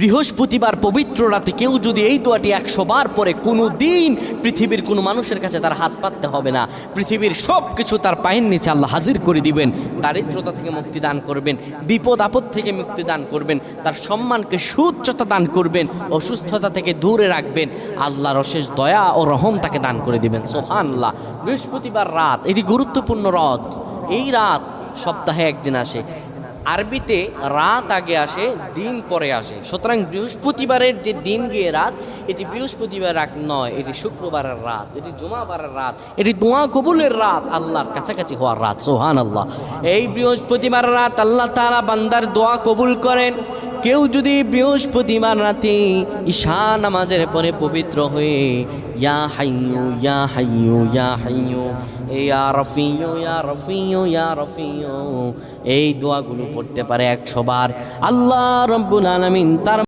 বৃহস্পতিবার পবিত্র রাতে কেউ যদি এই দোয়াটি 100 বার পরে কোনো দিন পৃথিবীর কোনো মানুষের কাছে তার হাত পাততে হবে না। পৃথিবীর সব কিছু তার পায়ের নিচে আল্লাহ হাজির করে দিবেন। দারিদ্রতা থেকে মুক্তি দান করবেন, বিপদ আপদ থেকে মুক্তি দান করবেন, তার সম্মানকে সুউচ্চতা দান করবেন, অসুস্থতা থেকে দূরে রাখবেন। আল্লাহর অশেষ দয়া ও রহম তাকে দান করে দিবেন। সুবহানাল্লাহ। বৃহস্পতিবার রাত এটি গুরুত্বপূর্ণ রাত। এই রাত সপ্তাহে একদিন আসে। আরবিতে রাত আগে আসে, দিন পরে আসে। সুতরাং বৃহস্পতিবারের যে দিন গিয়ে রাত, এটি বৃহস্পতিবার রাত নয়, এটি শুক্রবারের রাত, এটি জুমাবারের রাত, এটি দোয়া কবুলের রাত, আল্লাহর কাছাকাছি হওয়ার রাত। সুবহানাল্লাহ। এই বৃহস্পতিবার রাত আল্লাহ তাআলা বান্দার দোয়া কবুল করেন। কেউ যদি বৃহস্পতিবার রাতে ঈশা নামাজের পরে পবিত্র হয়ে ইয়া হাইয়ু ইয়া হাইয়ু ইয়া হাইয়ু ইয়া রফিয়ু ইয়া রফিয়ু ইয়া রফিয়ু এই দোয়াগুলো পড়তে পারে 100 বার, আল্লাহ রাব্বুল আলামিন তার